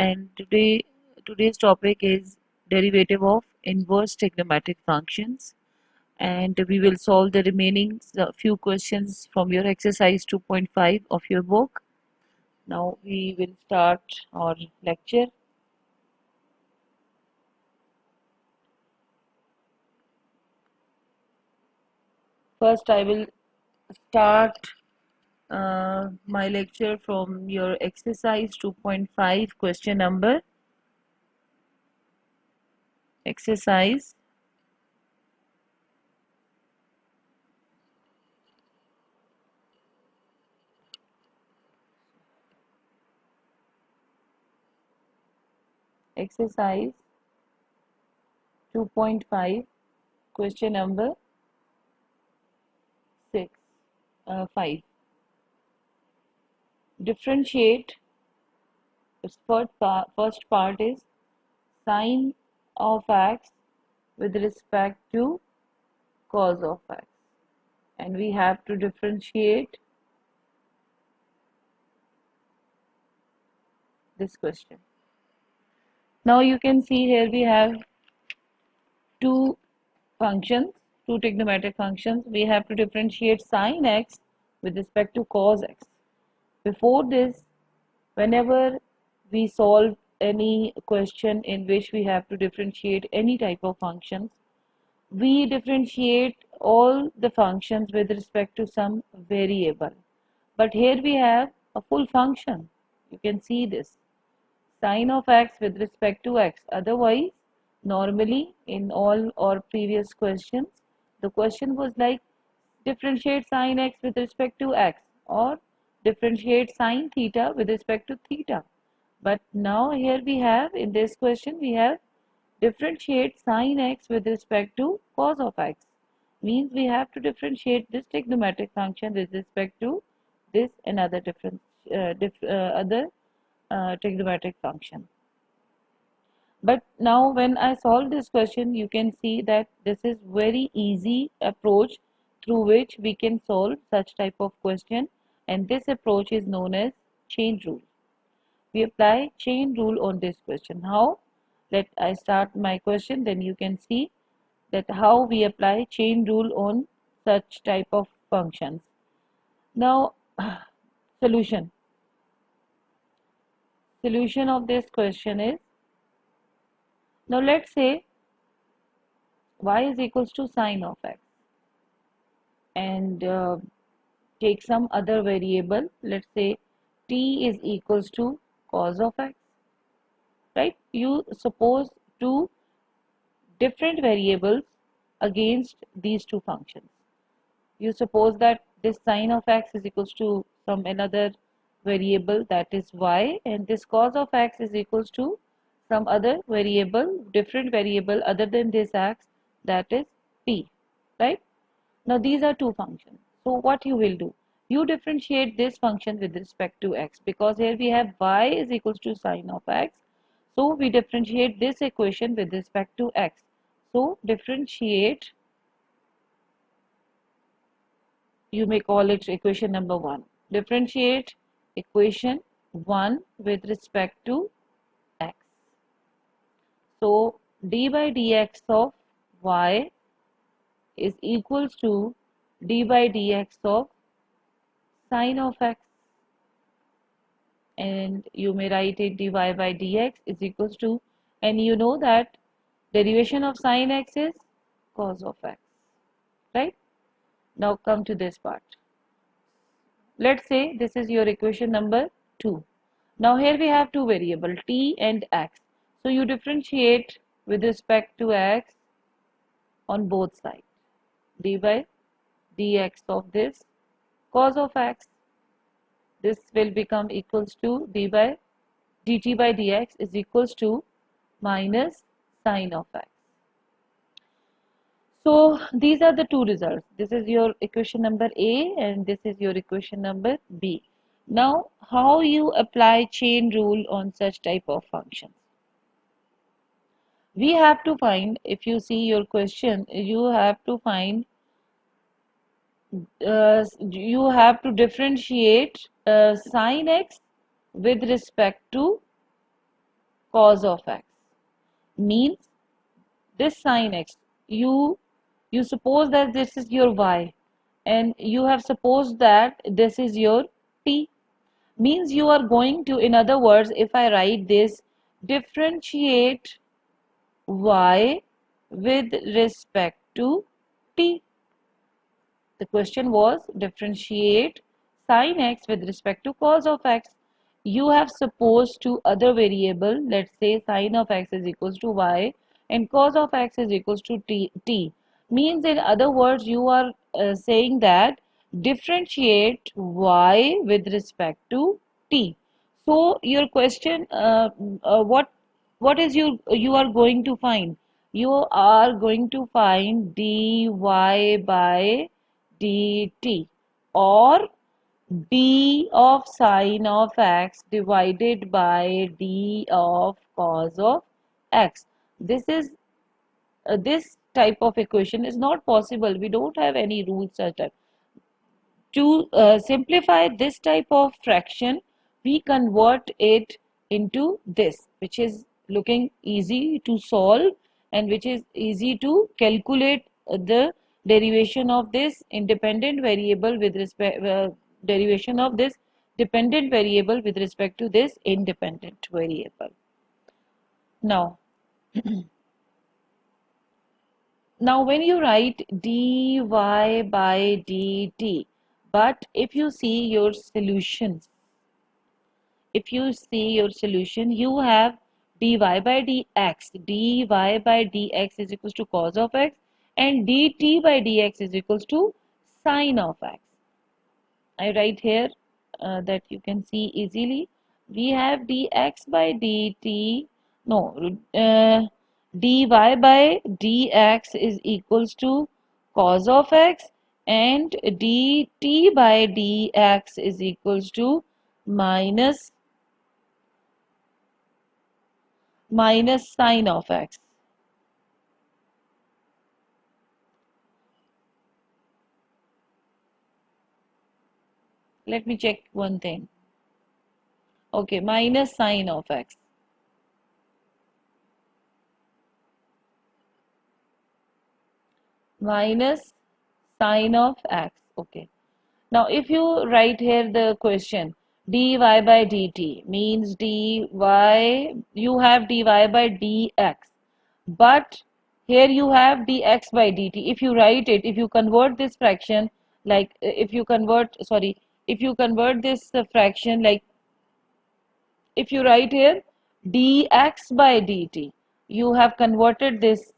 and today's topic is derivative of inverse trigonometric functions, and we will solve the remaining few questions from your exercise 2.5 of your book. Now we will start our lecture. First, I will start my lecture from your exercise 2.5 question number. Exercise exercise 2.5 question number 6 5. Differentiate. Its first part is sine of x with respect to cos of x, and we have to differentiate this question. Now you can see here we have two functions, two trigonometric functions. We have to differentiate sine x with respect to cos x. Before this, whenever we solve any question in which we have to differentiate any type of functions, we differentiate all the functions with respect to some variable. But here we have a full function. You can see this sine of x with respect to x. Otherwise, normally in all our previous questions, the question was like differentiate sine x with respect to x or differentiate sine theta with respect to theta. But now here we have, in this question, we have differentiate sine x with respect to cos of x. Means we have to differentiate this trigonometric function with respect to this another other trigonometric function. But now when I solve this question, you can see that this is very easy approach through which we can solve such type of question, and this approach is known as chain rule. We apply chain rule on this question. How? Let I start my question, then you can see that how we apply chain rule on such type of functions. Now, solution. Solution of this question is, now let's say y is equals to sine of x, and take some other variable. Let's say t is equals to cos of x, right? You suppose two different variables against these two functions. You suppose that this sine of x is equals to some another variable, that is y, and this cos of x is equals to some other variable, different variable other than this x, that is p, right? Now these are two functions. So what you will do? You differentiate this function with respect to x, because here we have y is equals to sine of x. So we differentiate this equation with respect to x. So differentiate, you may call it equation number 1. Differentiate equation 1 with respect to x. So d by dx of y is equals to d by dx of sine of x, and you may write it dy by dx is equals to, and you know that derivation of sine x is cos of x, right? Now come to this part. Let's say this is your equation number 2. Now here we have two variables t and x. So you differentiate with respect to x on both sides. D by dx of this cos of x, this will become equals to d by dt by dx is equals to minus sine of x. So these are the two results. This is your equation number A and this is your equation number B. Now how you apply chain rule on such type of functions? We have to find, if you see your question, you have to find, you have to differentiate sine x with respect to cos of x. Means this sin x, you suppose that this is your y, and you have supposed that this is your t. Means you are going to, in other words, if I write this, differentiate y with respect to t. The question was differentiate sin x with respect to cos of x. You have supposed to other variable, let's say sin of x is equals to y and cos of x is equals to t. Means in other words, you are saying that differentiate y with respect to t. So your question, what is you are going to find? You are going to find dy by dt, or d of sine of x divided by d of cos of x. This is this type of equation is not possible. We don't have any rules such that. To simplify this type of fraction, we convert it into this, which is looking easy to solve and which is easy to calculate the derivation of this independent variable with respect derivation of this dependent variable with respect to this independent variable. Now, now when you write dy by dt, but if you see your solutions, if you see your solution, you have dy by dx. Dy by dx is equals to cos of x, and dt by dx is equals to sine of x. I write here that you can see easily. We have dx by dt, no, dy by dx is equals to cos of x, and dt by dx is equals to minus sine of x. Let me check one thing. Okay, minus sine of x. Minus sine of x. Okay. Now, if you write here the question, dy by dt means dy, you have dy by dx, but here you have dx by dt. If you write it, if you convert this fraction, like if you convert, sorry, if you convert this fraction, like if you write here dx by dt, you have converted this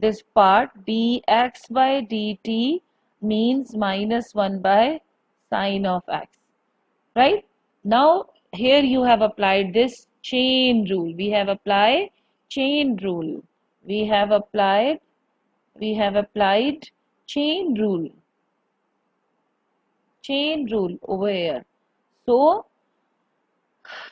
this part. Dx by dt means minus 1 by sine of x, right? Now here you have applied this chain rule. We have applied chain rule. We have applied chain rule. Chain rule over here. So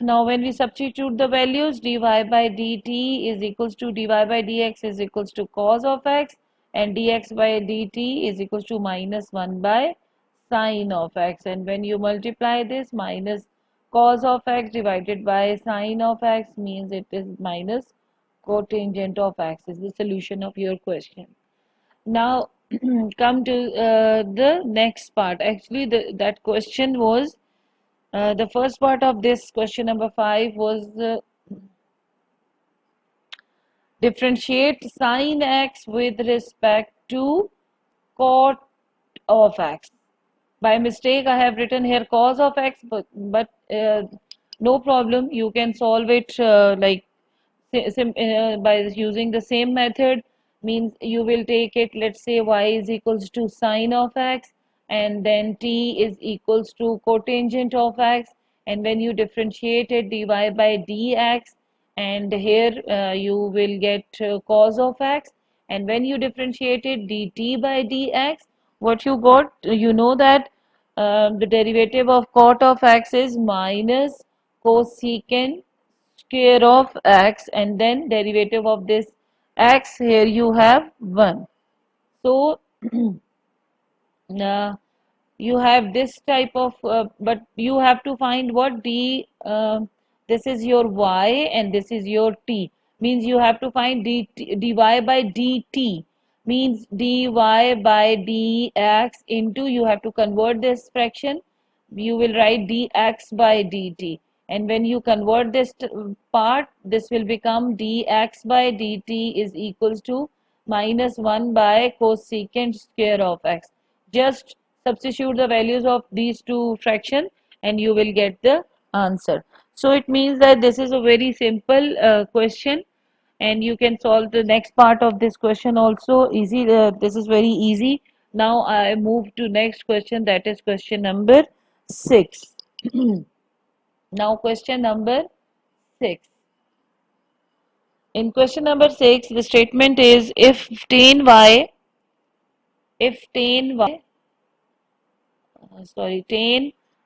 now when we substitute the values, dy by dt is equals to dy by dx is equals to cos of x, and dx by dt is equals to minus 1 by sine of x, and when you multiply this, minus cos of x divided by sine of x means it is minus cotangent of x is the solution of your question. Now come to the next part. Actually that question was the first part of this question number 5 was differentiate sin x with respect to cot of x. By mistake, I have written here cos of x, but no problem. You can solve it like by using the same method. Means you will take it, let's say y is equals to sine of x, and then t is equals to cotangent of x, and when you differentiate it, dy by dx, and here you will get cos of x, and when you differentiate it, dt by dx, what you got, you know that the derivative of cot of x is minus cosecant square of x, and then derivative of this x, here you have 1. So uh, you have this type of but you have to find what d This is your y and this is your t. Means you have to find dy by dt. Means dy by dx into, you have to convert this fraction. You will write dx by dt. And when you convert this part, this will become dx by dt is equals to minus 1 by cosecant square of x. Just substitute the values of these two fractions and you will get the answer. So it means that this is a very simple question, and you can solve the next part of this question also easy. This is very easy. Now I move to next question, that is question number 6. Now question number 6. In question number 6, the statement is if tan y tan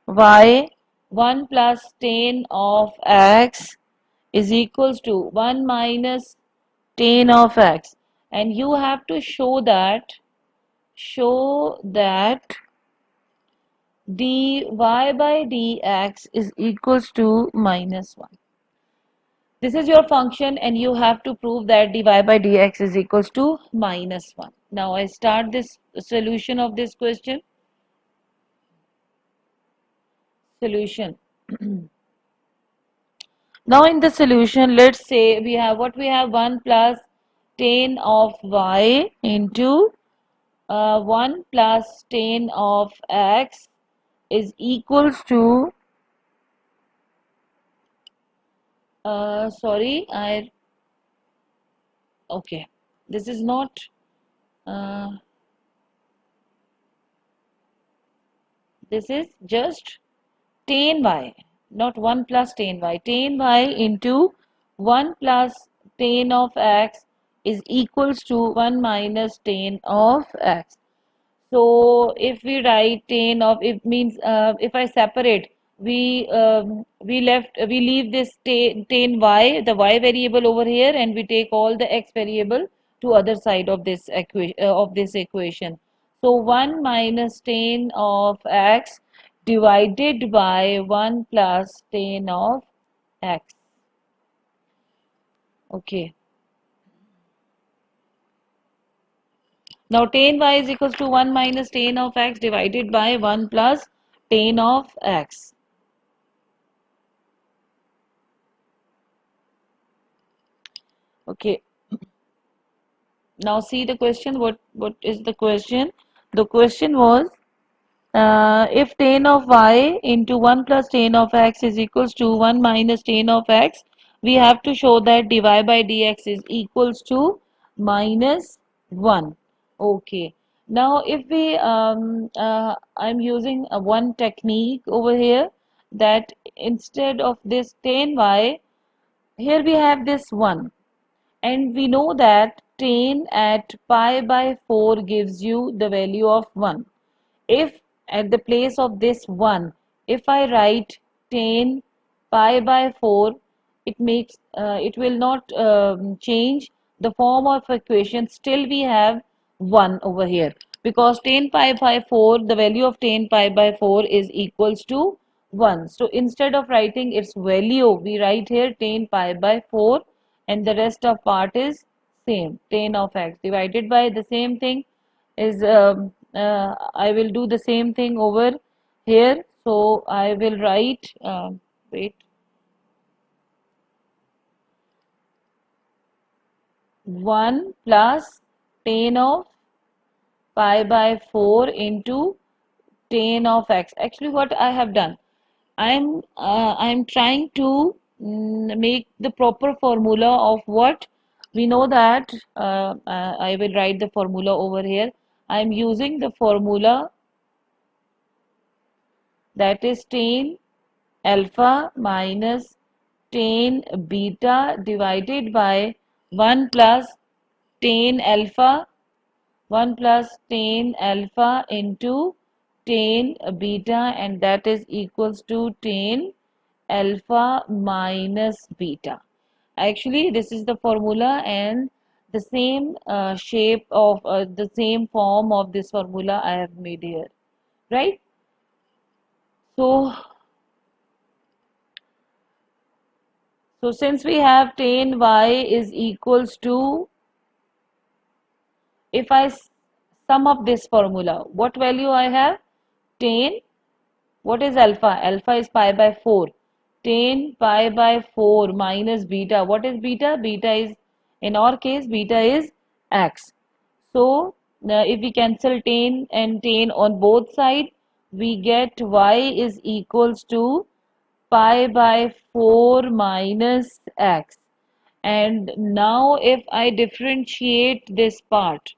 y 1 plus tan of x is equals to 1 minus tan of x, and you have to show that dy by dx is equals to minus 1. This is your function and you have to prove that dy by dx is equals to minus 1. Now I start this solution of this question. Solution. Now in the solution, let's say we have 1 plus tan of y into 1 plus tan of x is equals to sorry, okay, this is not uh, this is just tan y, not 1 plus tan y into 1 plus tan of x is equals to 1 minus tan of x. So if we write tan of, it means if I separate, we leave this tan y, the y variable over here, and we take all the x variable to other side of this equation. So 1 minus tan of x divided by 1 plus tan of x. Okay. Now tan y is equals to 1 minus tan of x divided by 1 plus tan of x. Okay. Now see the question. What is the question? The question was if tan of y into 1 plus tan of x is equals to 1 minus tan of x, we have to show that dy by dx is equals to minus 1. Okay. Now if we I'm using one technique over here, that instead of this tan y, here we have this 1, and we know that tan at pi by 4 gives you the value of 1. If at the place of this 1, if I write tan pi by 4, it will not change the form of equation. Still we have 1 over here, because tan pi by 4, the value of tan pi by 4 is equals to 1. So instead of writing its value, we write here tan pi by 4, and the rest of part is same, tan of x divided by the same thing is I will do the same thing over here. So I will write wait 1 plus tan of pi by 4 into tan of x. Actually what I have done, I'm trying to make the proper formula of what we know, that I will write the formula over here. I'm using the formula, that is tan alpha minus tan beta divided by 1 plus tan alpha 1 plus tan alpha into tan beta, and that is equals to tan alpha minus beta. Actually this is the formula, and the same shape of the same form of this formula I have made here, right? So So since we have tan y is equals to, if I sum up this formula, what value I have? Tan, what is alpha? Alpha is pi by 4. Tan pi by 4 minus beta. What is beta? Beta is, in our case, beta is x. So if we cancel tan and tan on both sides, we get y is equals to pi by 4 minus x. And now if I differentiate this part,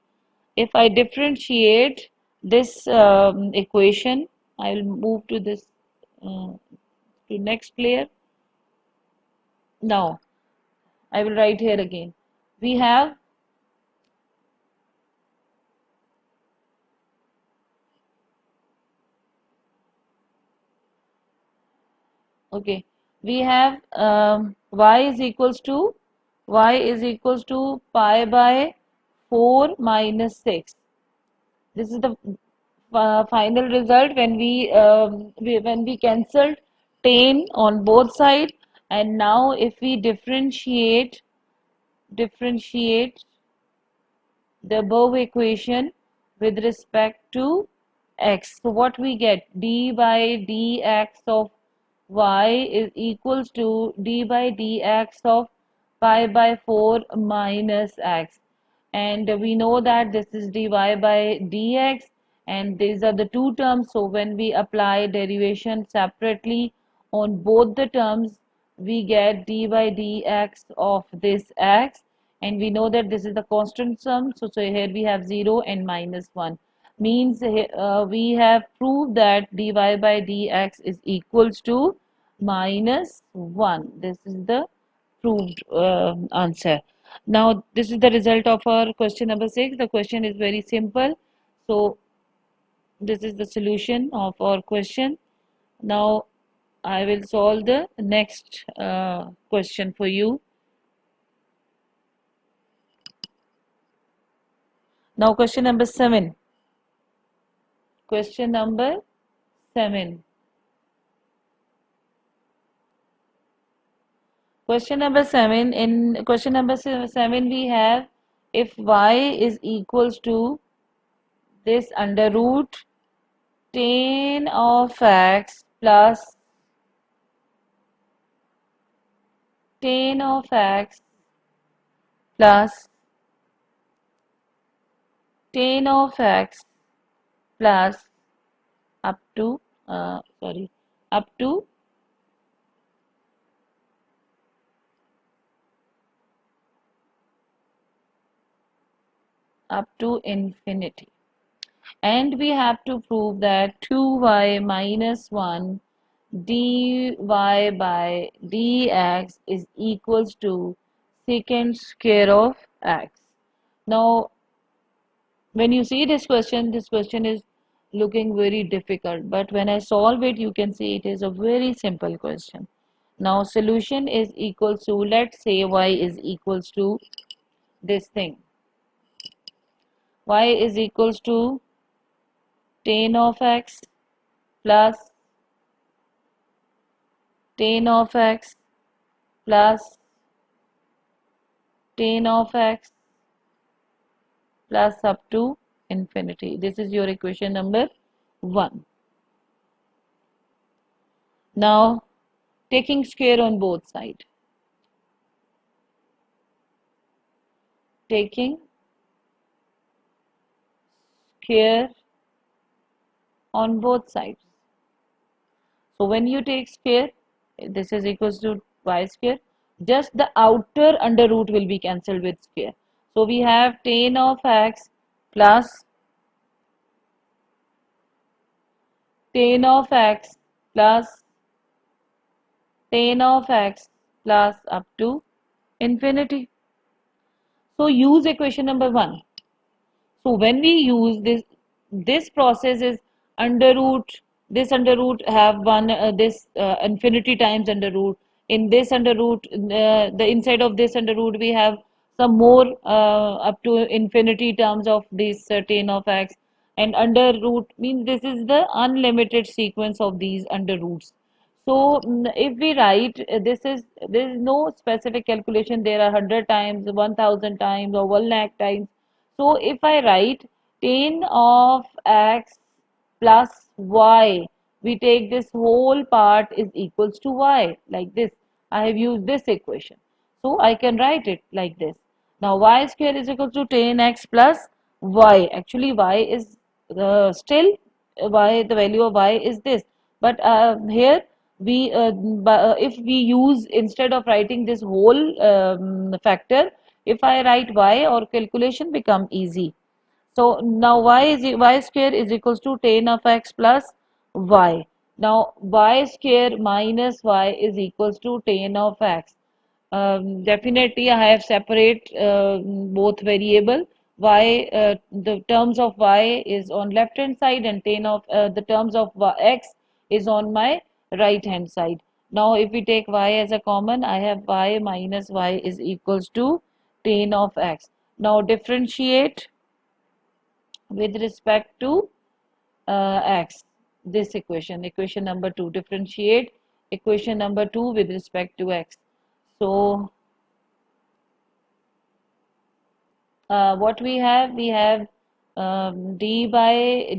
if I differentiate this equation, I will move to this to next layer. Now I will write here again. We have, okay, we have y is equals to pi by 4 minus 6. This is the final result when when we cancelled tan on both sides, and now if we differentiate the above equation with respect to x. So what we get? D by dx of y is equals to d by dx of pi by 4 minus x. And we know that this is dy by dx, and these are the two terms. So when we apply derivation separately on both the terms, we get d by dx of this x, and we know that this is the constant sum. So here we have 0 and minus 1, means we have proved that dy by dx is equals to minus 1. This is the proved answer. Now this is the result of our question number 6. The question is very simple. So this is the solution of our question. Now I will solve the next question for you. Now question number 7. Question number 7. Question number 7. In question number 7 we have, if y is equals to this under root tan of x plus tan of x plus tan of x plus up to up to infinity, and we have to prove that 2y minus 1 dy by dx is equals to secant square of x. Now when you see this question is looking very difficult, but when I solve it, you can see it is a very simple question. Now solution is equals to, let's say y is equals to this thing. Y is equals to tan of x plus tan of x plus tan of x plus up to infinity. This is your equation number 1. Now taking square on both sides. Taking square on both sides. So when you take square, this is equals to y square. Just the outer under root will be cancelled with square. So we have tan of x plus tan of x plus tan of x plus up to infinity. So use equation number 1. So when we use this process is under root, this under root have one this infinity times under root. In this under root, the inside of this under root we have some more up to infinity terms of this tan of x, and under root means this is the unlimited sequence of these under roots. So if we write there is no specific calculation. There are 100 times, 1000 times, or 1 lakh times. So if I write tan of x plus y, we take this whole part is equals to y like this. I have used this equation. So I can write it like this. Now y square is equal to tan x plus y. Actually y is still y, the value of y is this. But here we if we use, instead of writing this whole factor, if I write y, or calculation become easy. So now y square is equals to tan of x plus y. Now y square minus y is equals to tan of x. Definitely I have separate both variable. Y, the terms of y is on left hand side, and tan of the terms of x is on my right hand side. Now if we take y as a common, I have y minus y is equals to tan of x. Now differentiate with respect to x, this equation number 2, differentiate equation number 2 with respect to x. So what we have d by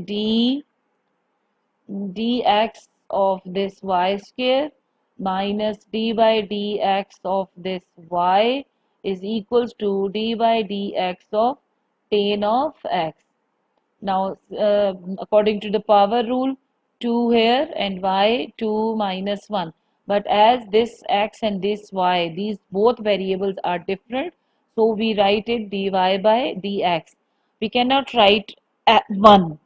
dx of this y square minus d by dx of this y is equals to d by dx of tan of x. Now, according to the power rule, 2 here and y 2 minus 1. But as this x and this y, these both variables are different, so we write it dy by dx. We cannot write at 1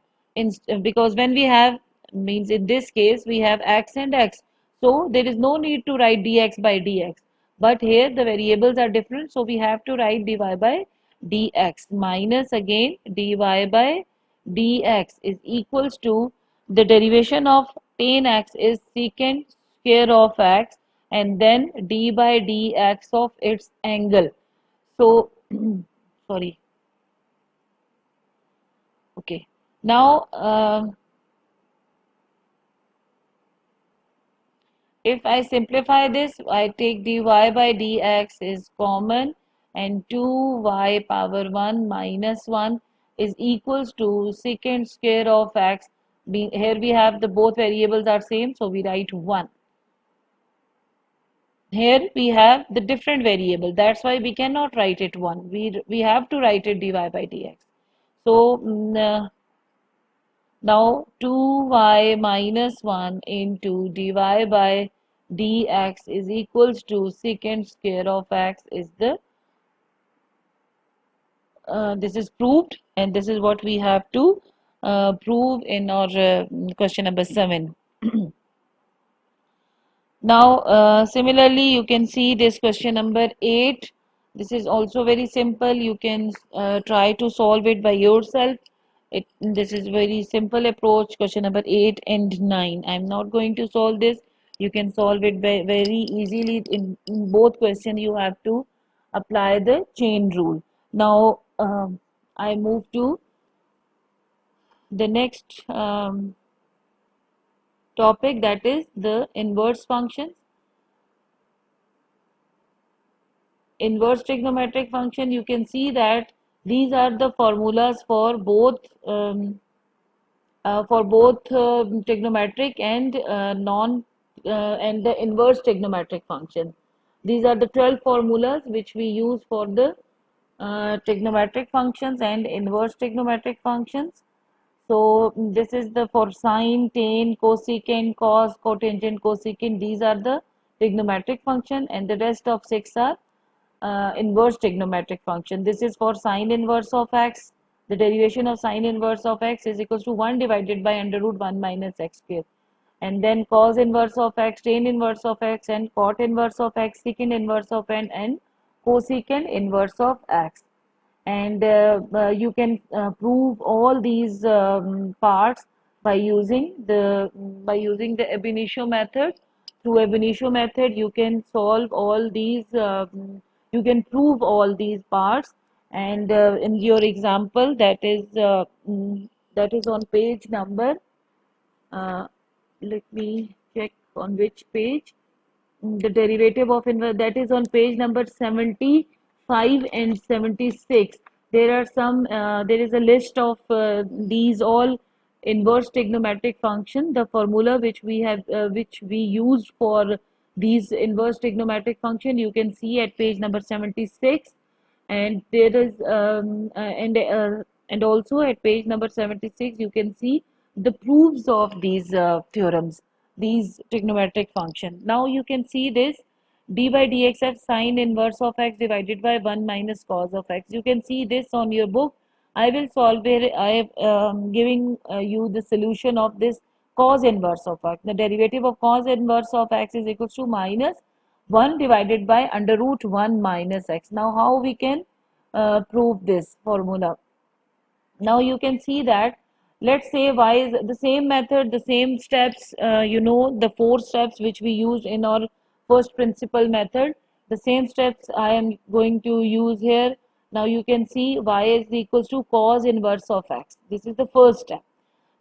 because when we have, means in this case, we have x and x. So there is no need to write dx by dx. But here the variables are different, so we have to write dy by dx minus again dy by dx is equals to, the derivation of tan x is secant square of x, and then d by dx of its angle. So sorry, okay. Now if I simplify this, I take dy by dx is common, and 2y power 1 minus 1 is equals to secant square of x. Here we have the both variables are same, so we write 1. Here we have the different variable, that's why we cannot write it 1. We have to write it dy by dx. So now 2y minus 1 into dy by dx is equals to secant square of x is the this is proved, and this is what we have to prove in our question number 7. Now, similarly, you can see this question number 8. This is also very simple. You can try to solve it by yourself. This is very simple approach. Question number 8 and 9. I'm not going to solve this. You can solve it very easily. In both questions, you have to apply the chain rule. Now, I move to the next topic, that is the inverse functions. Inverse trigonometric function, you can see that these are the formulas for both trigonometric and non and the inverse trigonometric function. These are the 12 formulas which we use for the trigonometric functions and inverse trigonometric functions. So this is the for sine, tan, cosecant, cos, cotangent, cosecant. These are the trigonometric function, and the rest of 6 are inverse trigonometric function. This is for sine inverse of x. The derivation of sine inverse of x is equals to 1 divided by under root 1 minus x square. And then cos inverse of x, tan inverse of x, and cot inverse of x, secant inverse of n, and cosecant inverse of x. And you can prove all these parts by using the ab initio method. Through ab initio method, you can solve all these. You can prove all these parts. And in your example, that is on page number. Uh, let me check. On which page? The derivative of inverse, that is on page number 75 and 76. There are some there is a list of these all inverse trigonometric function, the formula which we have which we used for these inverse trigonometric function, you can see at page number 76. And there is and also at page number 76 you can see the proofs of these theorems, these trigonometric function. Now you can see this d by dx of sine inverse of x divided by 1 minus cos of x. You can see this on your book. I will solve it. I am giving you the solution of this cos inverse of x. The derivative of cos inverse of x is equals to minus 1 divided by under root 1 minus x. Now how we can prove this formula? Now you can see that, let's say y is the same method, the same steps, the four steps which we used in our first principle method, the same steps I am going to use here. Now you can see y is equals to cos inverse of x. This is the first step.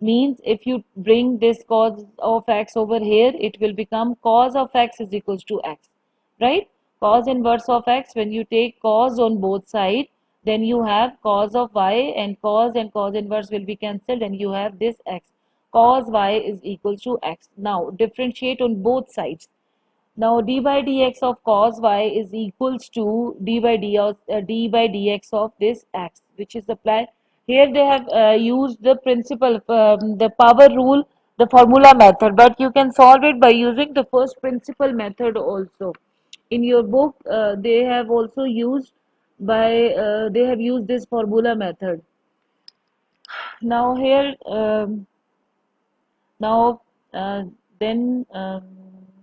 Means if you bring this cos of x over here, it will become cos of x is equals to x, right? Cos inverse of x, when you take cos on both sides, then you have cos of y, and cos inverse will be cancelled, and you have this x. Cos y is equals to x. Now differentiate on both sides. Now d by dx of cos y is equals to d by dx of this x, which is applied. Here they have used the principle, the power rule, the formula method, but you can solve it by using the first principle method also. In your book, they have also used they have used this formula method. Now here. Now, then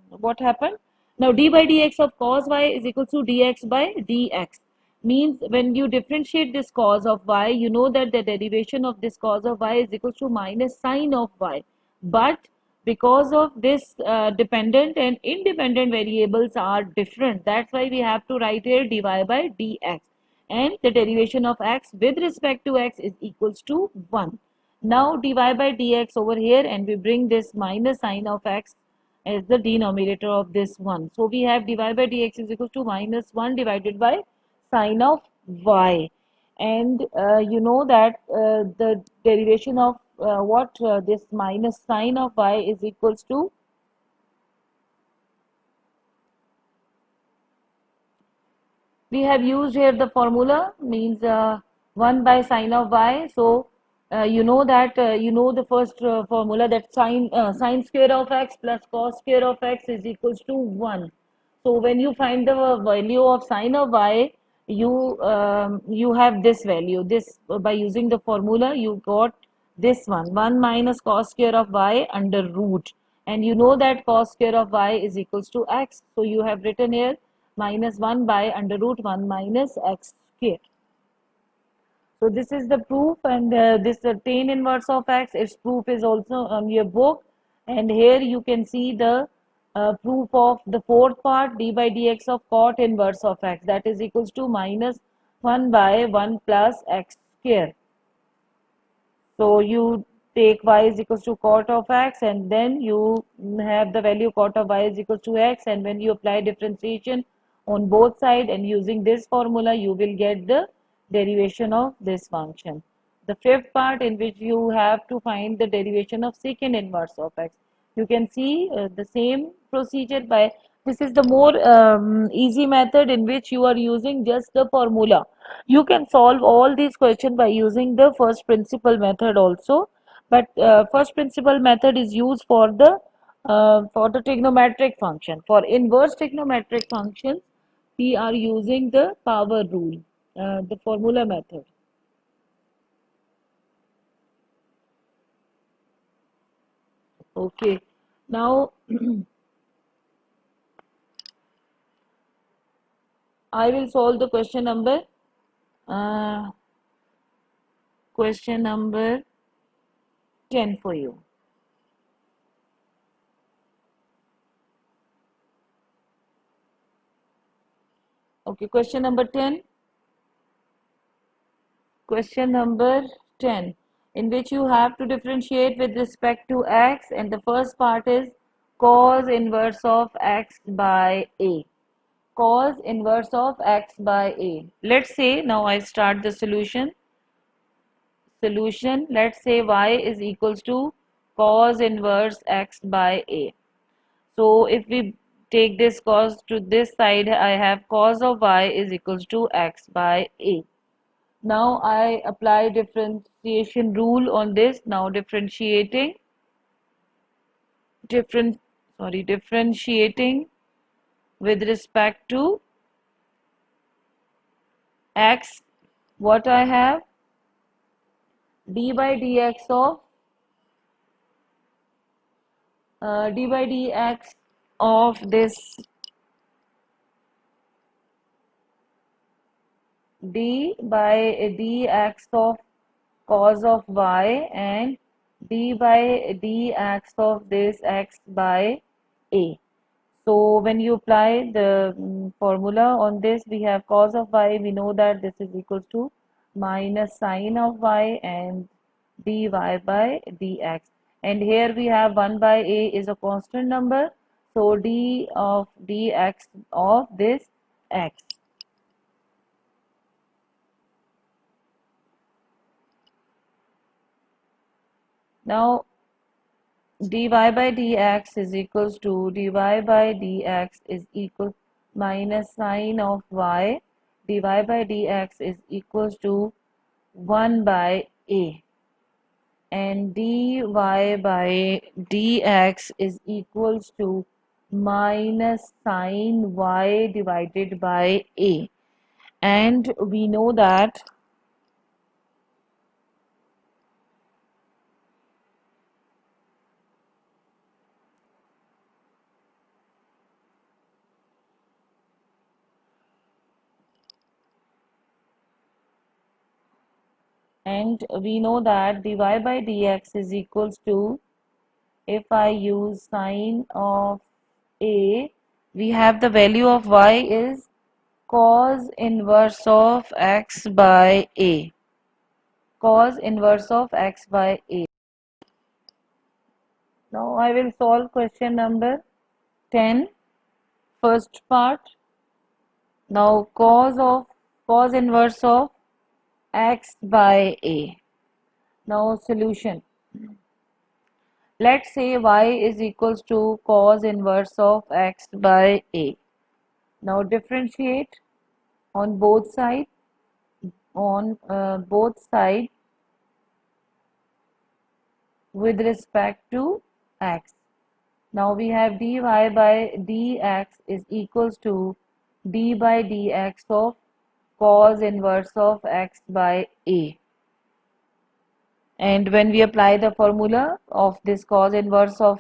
what happened? Now, d by dx of cos y is equal to dx by dx. Means when you differentiate this cos of y, you know that the derivation of this cos of y is equal to minus sine of y. But because of this dependent and independent variables are different, that's why we have to write here dy by dx. And the derivation of x with respect to x is equals to 1. Now dy by dx over here, and we bring this minus sine of x as the denominator of this one. So we have dy by dx is equal to minus 1 divided by sine of y. And you know that the derivation of this minus sine of y is equals to, we have used here the formula, means 1 by sine of y. So you know that you know the first formula, that sine square of x plus cos square of x is equals to 1. So when you find the value of sine of y, you have this value. This by using the formula you got this one, 1 minus cos square of y under root, and you know that cos square of y is equals to x. So you have written here minus 1 by under root 1 minus x square. So this is the proof, and this tan inverse of x, its proof is also on your book. And here you can see the proof of the fourth part, d by dx of cot inverse of x, that is equals to minus 1 by 1 plus x square. So you take y is equals to cot of x, and then you have the value cot of y is equals to x, and when you apply differentiation on both sides and using this formula, you will get the derivation of this function. The fifth part, in which you have to find the derivation of secant inverse of x. You can see the same procedure. By this is the more easy method, in which you are using just the formula. You can solve all these questions by using the first principle method also, but first principle method is used for the trigonometric function. For inverse trigonometric functions, we are using the power rule, the formula method. Okay, now I will solve the uh, question number 10 for you. Okay, question number 10. Question number 10, in which you have to differentiate with respect to x, and the first part is cos inverse of x by a. Cos inverse of x by a. Let's say now I start the solution. Let's say y is equals to cos inverse x by a. So if we take this cos to this side, I have cos of y is equals to x by a. Now I apply differentiation rule on this. Now differentiating with respect to x, what I have, d by dx of d by dx of this d by dx of cos of y and d by dx of this x by a. So when you apply the formula on this, we have cos of y, we know that this is equals to minus sine of y and dy by dx. And here we have 1 by a is a constant number, so d of dx of this x. Now dy by dx is equals to dy by dx is equal minus sine of y, dy by dx is equals to 1 by a, and dy by dx is equals to minus sine y divided by a. And we know that dy by dx is equals to, if I use sine of a, we have the value of y is cos inverse of x by a. Cos inverse of x by a. Now I will solve question number 10, first part. Now cos inverse of x by a. Now solution. Let's say y is equals to cos inverse of x by a. Now differentiate on both sides with respect to x. Now we have dy by dx is equals to d by dx of cos inverse of x by a. And when we apply the formula of this cos inverse of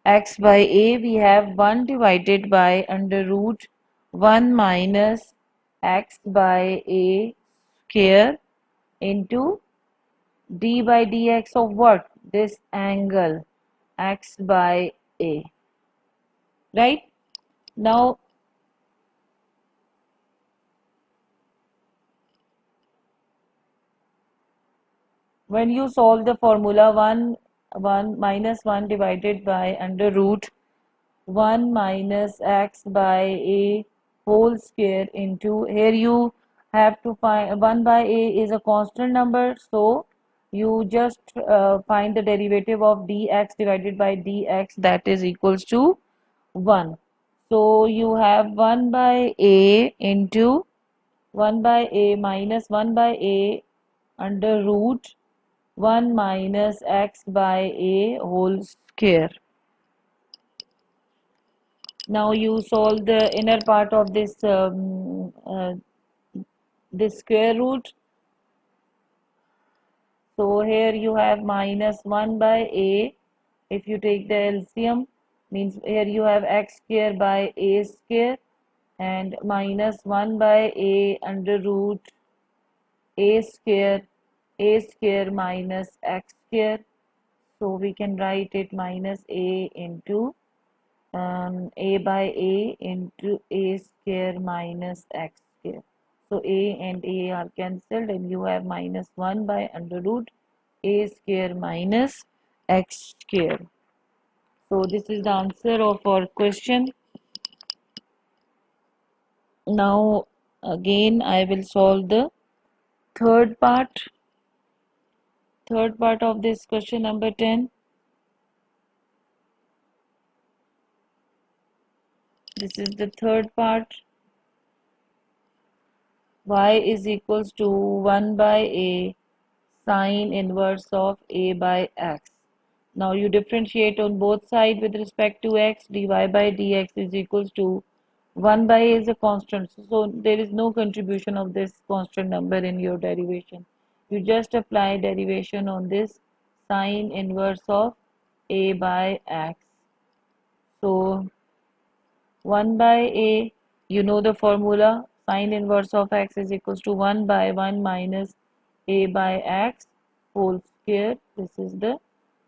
x by a, we have 1 divided by under root 1 minus x by a square into d by dx of what? This angle x by a. Right? Now when you solve the formula, 1 minus 1 divided by under root 1 minus x by a whole square into, here you have to find 1 by a is a constant number, so you just find the derivative of dx divided by dx, that is equals to 1. So you have 1 by a into 1 by a minus 1 by a under root 1 minus x by a whole square. Now you solve the inner part of this square root. So here you have minus 1 by a. If you take the LCM, means here you have x square by a square and minus 1 by a under root a square minus x square. So we can write it minus a into a by a into a square minus x square. So a and a are cancelled and you have minus 1 by under root a square minus x square. So this is the answer of our question. Now again I will solve the third part, third part of this question number 10. This is the third part. Y is equals to 1 by a sine inverse of a by x. Now you differentiate on both sides with respect to x. Dy by dx is equals to 1 by a is a constant. So there is no contribution of this constant number in your derivation. You just apply derivation on this sine inverse of a by x. So 1 by a, you know the formula, sine inverse of x is equals to 1 by 1 minus a by x whole square. This is the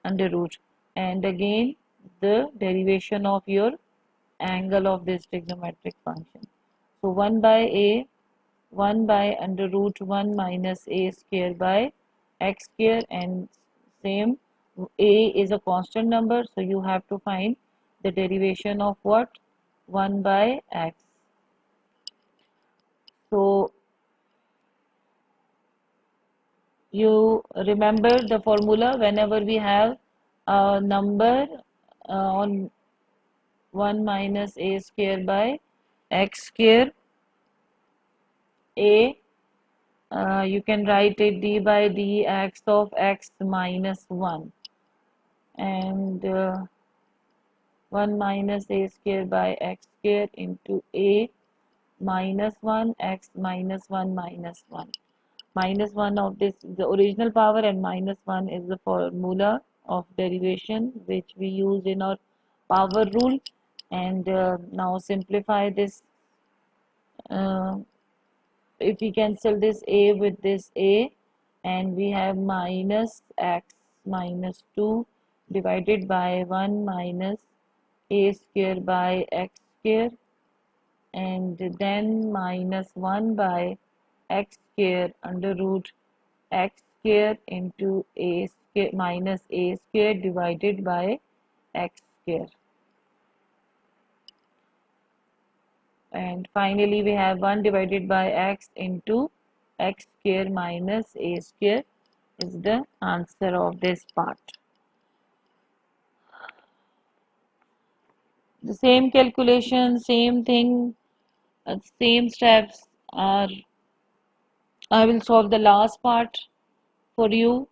under root. And again, the derivation of your angle of this trigonometric function. So 1 by a, 1 by under root 1 minus a square by x square, and same, a is a constant number, so you have to find the derivation of what? 1 by x. So you remember the formula whenever we have a number on 1 minus a square by x square, a, you can write it d by dx of x minus 1, and 1 minus a square by x square into a minus 1 x minus 1 minus 1. Minus 1 of this is the original power, and minus 1 is the formula of derivation which we use in our power rule. And now simplify this. Uh, if we cancel this a with this a, and we have minus x minus 2 divided by 1 minus a square by x square, and then minus 1 by x square under root x square into a square minus a square divided by x square. And finally we have 1 divided by x into x square minus a square is the answer of this part. The same calculation, same thing, same steps are, I will solve the last part for you.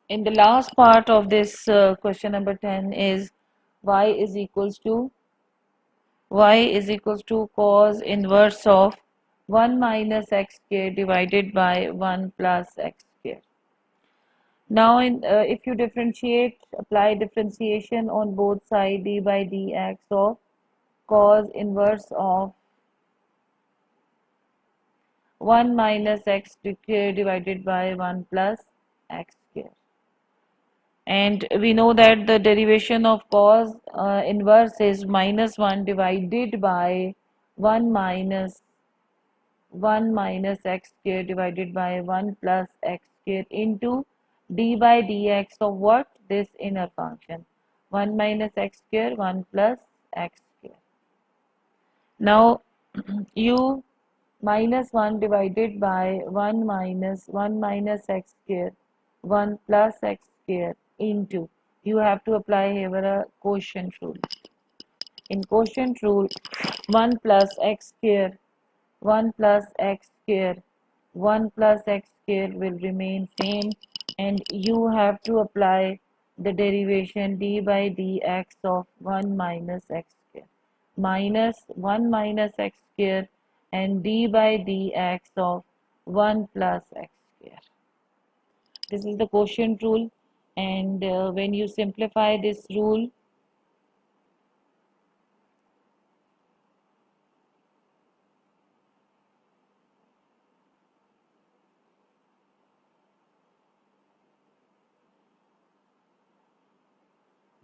In the last part of this question number 10 is y is equals to cos inverse of 1 minus x square divided by 1 plus x square. Now if you differentiate, apply differentiation on both sides, d by dx of cos inverse of 1 minus x square divided by 1 plus x square. And we know that the derivation of cos inverse is minus 1 divided by 1 minus x square divided by 1 plus x square into d by dx of what? This inner function. 1 minus x square, 1 plus x square. Now you minus 1 divided by 1 minus x square, 1 plus x square into, you have to apply here a quotient rule. In quotient rule, 1 plus x square, 1 plus x square, 1 plus x square will remain same, and you have to apply the derivation d by dx of 1 minus x square minus 1 minus x square and d by dx of 1 plus x square. This is the quotient rule, and when you simplify this rule,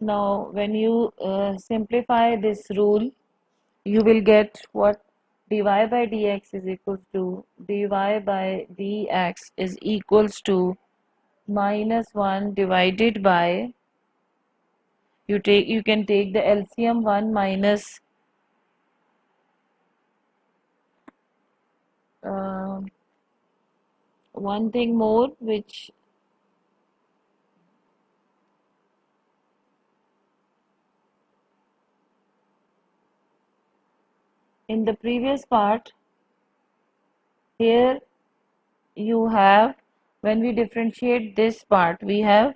now when you simplify this rule, you will get what? dy by dx is equals to dy by dx is equals to minus 1 divided by, you can take the LCM 1 minus uh, one thing more, which in the previous part here you have, when we differentiate this part, we have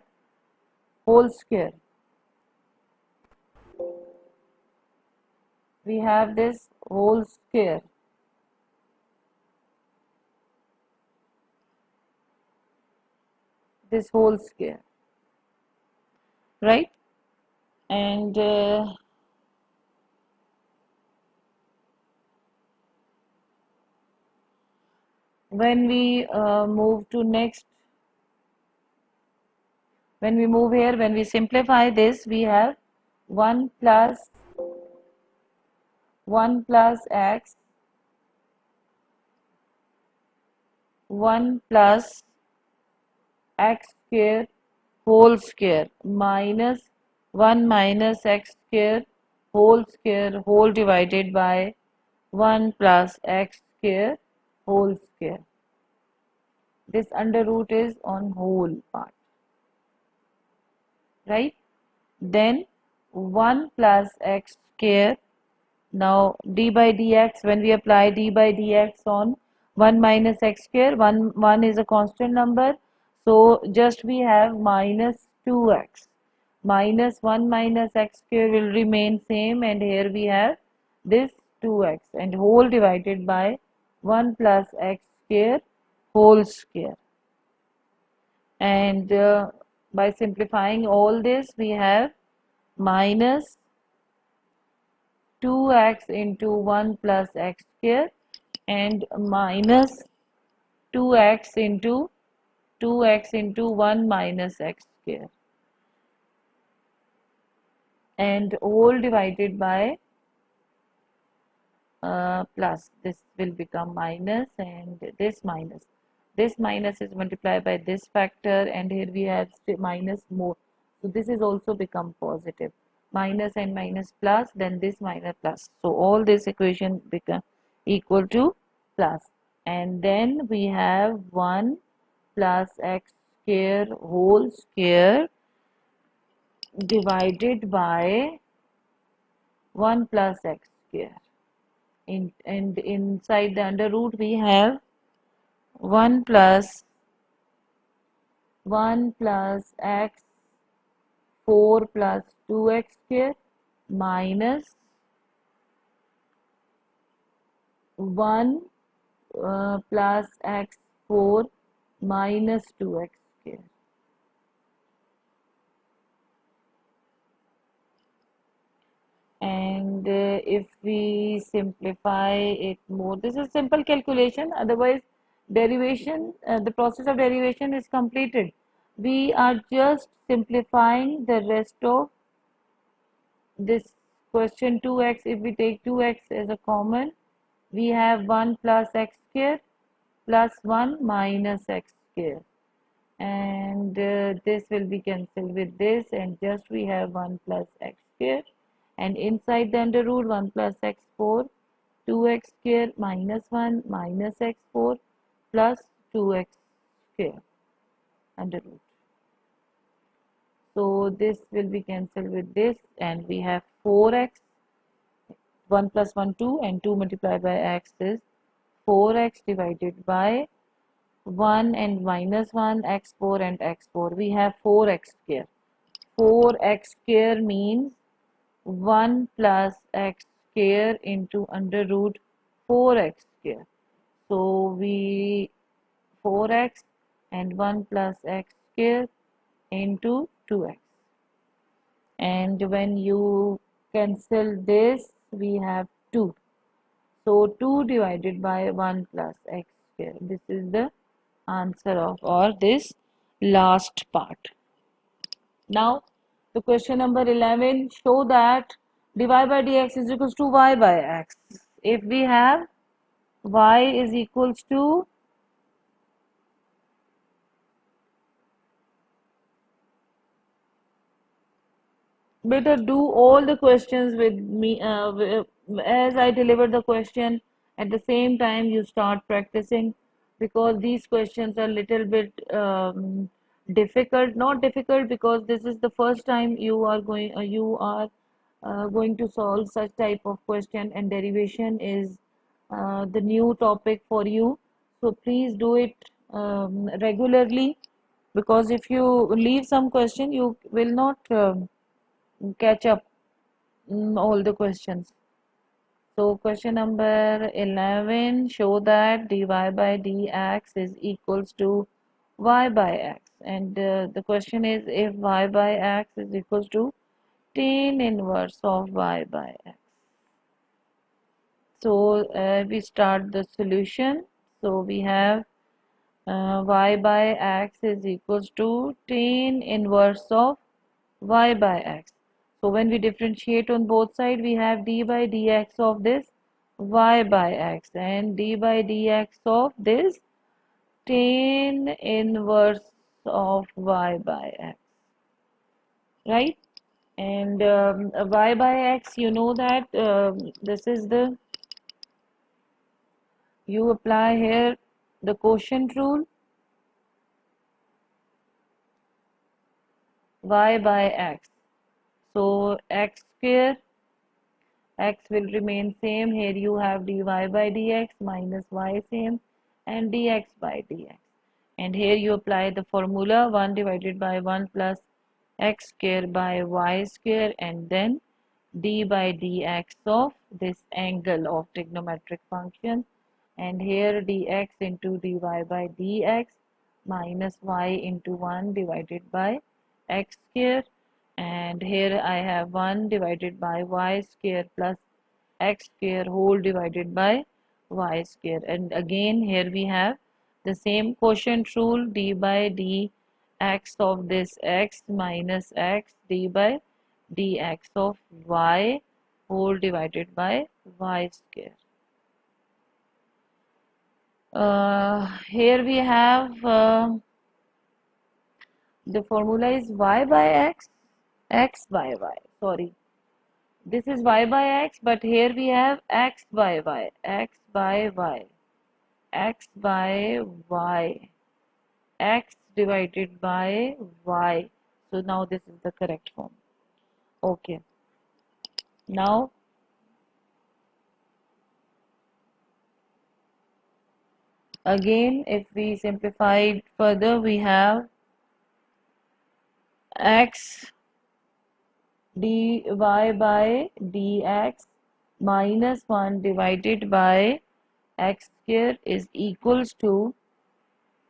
whole square. We have this whole square. This whole square, right? And when we move to next, when we move here, when we simplify this, we have 1 plus 1 plus x, 1 plus x square whole square minus 1 minus x square whole divided by 1 plus x square whole square. This under root is on whole part, right? Then 1 plus x square. Now d by dx, when we apply d by dx on 1 minus x square, 1 is a constant number, so just we have minus 2x. Minus 1 minus x square will remain same, and here we have this 2x, and whole divided by 1 plus x square whole square. And by simplifying all this, we have minus 2x into 1 plus x square and minus 2x into 1 minus x square, and whole divided by plus. This will become minus, and this minus is multiplied by this factor, and here we have minus more, so this is also become positive. Minus and minus plus, then this minus plus, so all this equation become equal to plus. And then we have 1 plus x square whole square divided by 1 plus x square. And inside the under root we have 1 plus x 4 plus 2x square minus 1 plus x 4 minus 2x square. And if we simplify it more, this is simple calculation, otherwise derivation, the process of derivation is completed. We are just simplifying the rest of this question. 2x, if we take 2x as a common, we have 1 plus x square plus 1 minus x square, and this will be cancelled with this, and just we have 1 plus x square, and inside the under root 1 plus x4, 2x square minus 1 minus x4 plus 2x square under root. So this will be cancelled with this, and we have 4x, 1 plus 1 2, and 2 multiplied by x is 4x divided by 1 and minus 1 x4 and x4. We have 4x square. 4x square means 1 plus x square into under root 4x square. So we 4x and 1 plus x square into 2x. And when you cancel this, we have 2. So 2 divided by 1 plus x square. This is the answer of or this last part. Now the question number 11, show that dy by dx is equals to y by x. If we have y is equals to better do all the questions with me as I deliver the question. At the same time, you start practicing because these questions are little bit difficult. Not difficult because this is the first time you are going to solve such type of question, and derivation is the new topic for you. So please do it regularly, because if you leave some question, you will not catch up all the questions. So question number 11, show that dy by dx is equals to y by x. And the question is, if y by x is equals to tan inverse of y by x. So we start the solution. So we have y by x is equals to tan inverse of y by x. So when we differentiate on both sides, we have d by dx of this y by x and d by dx of this tan inverse of y by x, right? And y by x, you know that this is the, you apply here the quotient rule, y by x. So x square, x will remain same. Here you have dy by dx minus y same, and dx by dx. And here you apply the formula 1 divided by 1 plus x square by y square, and then d by dx of this angle of trigonometric function, and here dx into dy by dx minus y into 1 divided by x square, and here I have 1 divided by y square plus x square whole divided by y square. And again here we have the same quotient rule, d by dx of this x minus x d by dx of y whole divided by y square. Here we have the formula is y by x by y. Sorry, this is y by x, but here we have x by y, x by y, x by y, x divided by y. So now this is the correct form. Okay. Now again, if we simplify it further, we have x dy by dx minus 1 divided by x square is equals to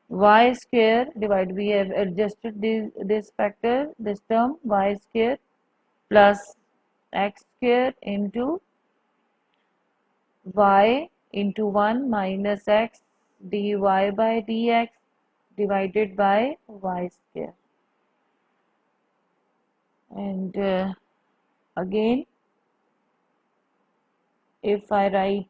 y square divided, we have adjusted this factor, this term, y square plus x square into y into 1 minus x dy by dx divided by y square. And again, if I write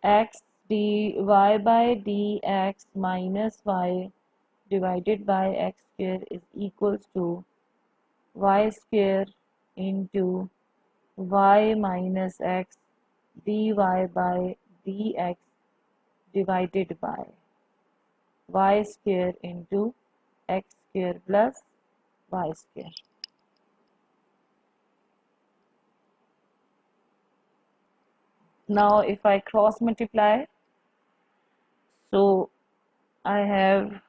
x dy by dx minus y divided by x square is equals to y square into y minus x dy by dx divided by y square into x square plus y square. Now if I cross multiply, so I have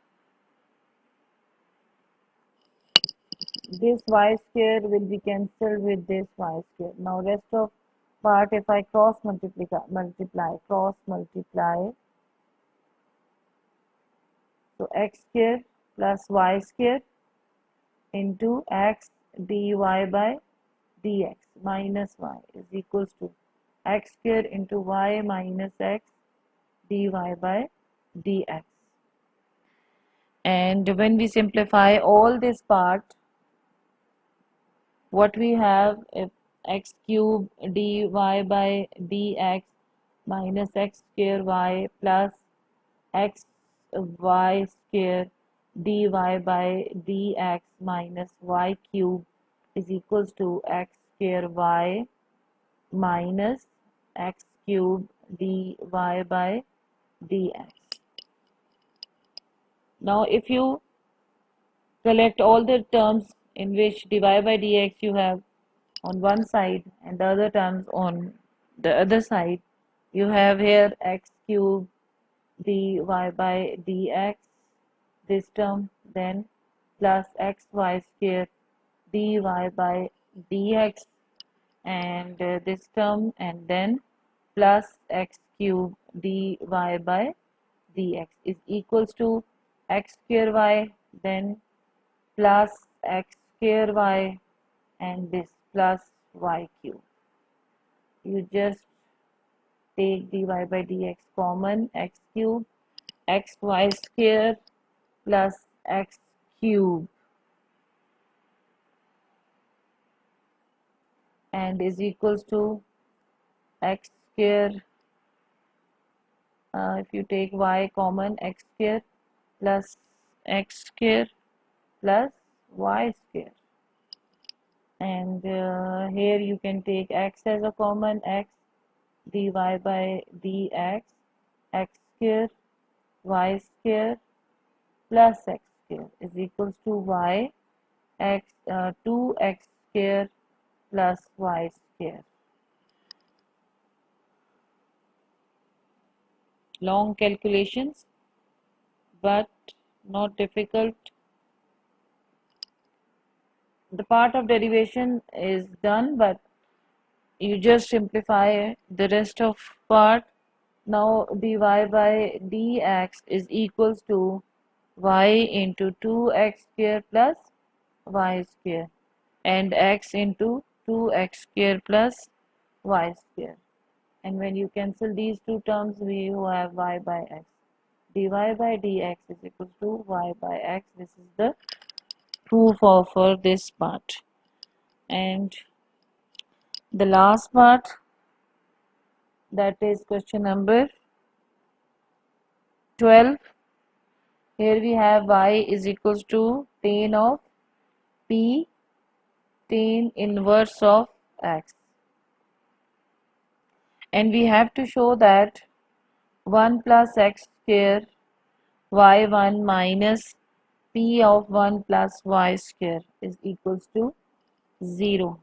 this y square will be cancelled with this y square. Now rest of part, if I cross multiply, so x square plus y square into x dy by dx minus y is equals to x square into y minus x dy by dx. And when we simplify all this part, what we have, if x cube dy by dx minus x square y plus x y square dy by dx minus y cube is equals to x square y minus x cube dy by dx. Now if you collect all the terms in which dy by dx you have on one side and the other terms on the other side, you have here x cube dy by dx, this term, then plus xy square dy by dx, and this term, and then plus x cube dy by dx is equals to x square y, then plus x square y, and this plus y cube. You just take dy by dx common, x cube xy square plus x cube, and is equals to x square, if you take y common, x square plus x square plus y square, and here you can take x as a common, x dy by dx, x square y square plus x square is equals to y x 2x square plus y square. Long calculations but not difficult. The part of derivation is done, but you just simplify the rest of part. Now dy by dx is equals to y into 2x square plus y square, and x into 2x square plus y square, and when you cancel these two terms we have y by x. Dy by dx is equals to y by x. This is the proof of for this part. And the last part, that is question number 12. Here we have y is equals to tan of p tan inverse of x, and we have to show that 1 plus x square y1 minus p of 1 plus y square is equals to 0.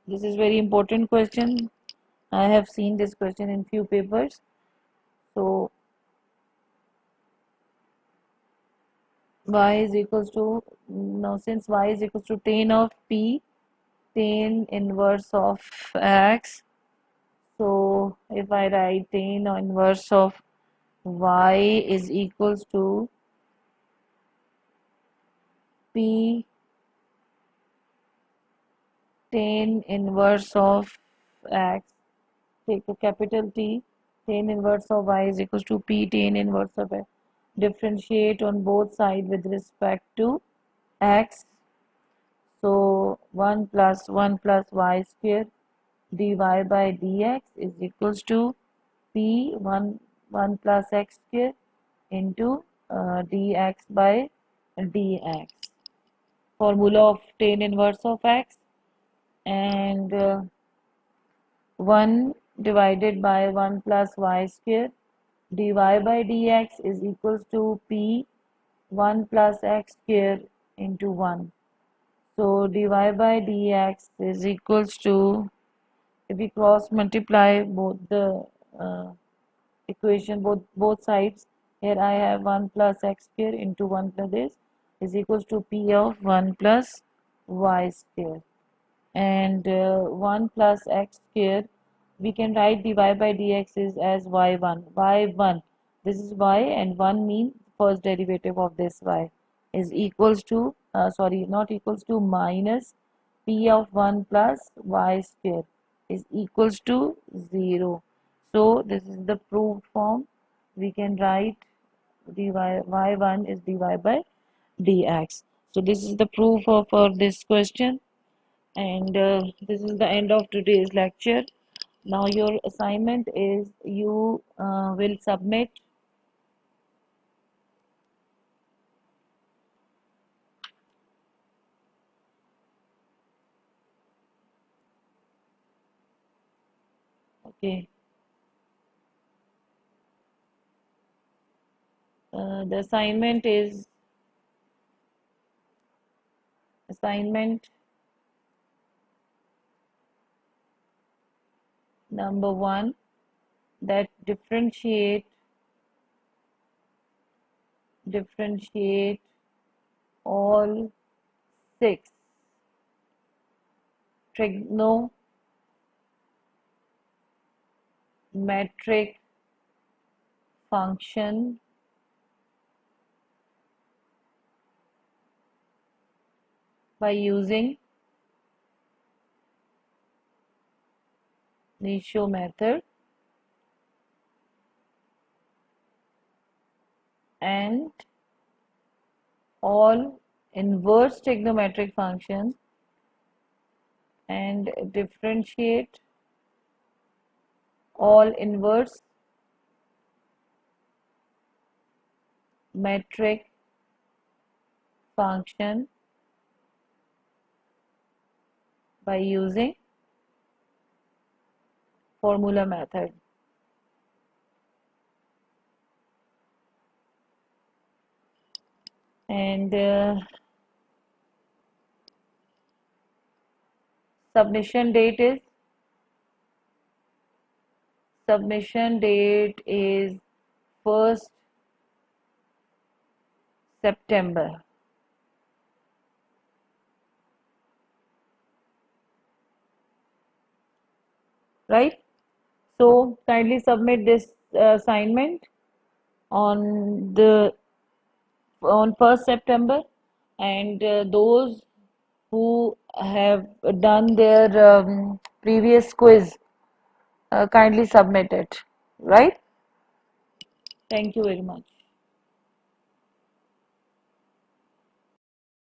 This is very important question. I have seen this question in few papers. So y is equals to, now since y is equals to tan of p tan inverse of x, so if I write tan inverse of y is equals to p tan inverse of x, take a capital T, tan inverse of y is equals to p tan inverse of x, differentiate on both sides with respect to x, so 1 plus y square dy by dx is equals to p 1 plus x square into dx by dx, formula of tan inverse of x, and 1 divided by 1 plus y square dy by dx is equals to p 1 plus x square into 1. So dy by dx is equals to, if we cross multiply both the equation, both sides, here I have 1 plus x square into 1 plus this is equals to p of 1 plus y square, and 1 plus x square we can write dy by dx is as y1, this is y, and 1 means first derivative of this y is equals to sorry, not equals to, minus p of 1 plus y square is equals to 0. So this is the proved form. We can write dy y1 is dy by dx. So this is the proof of for this question. And this is the end of today's lecture. Now your assignment is you will submit okay the assignment number 1, that differentiate all 6 trigonometric function by using Nisho method, and all inverse trigonometric functions, and differentiate all inverse metric function by using formula method. And submission date is 1st September, right? So kindly submit this assignment on the on 1st September, and those who have done their previous quiz, kindly submit it, right? Thank you very much.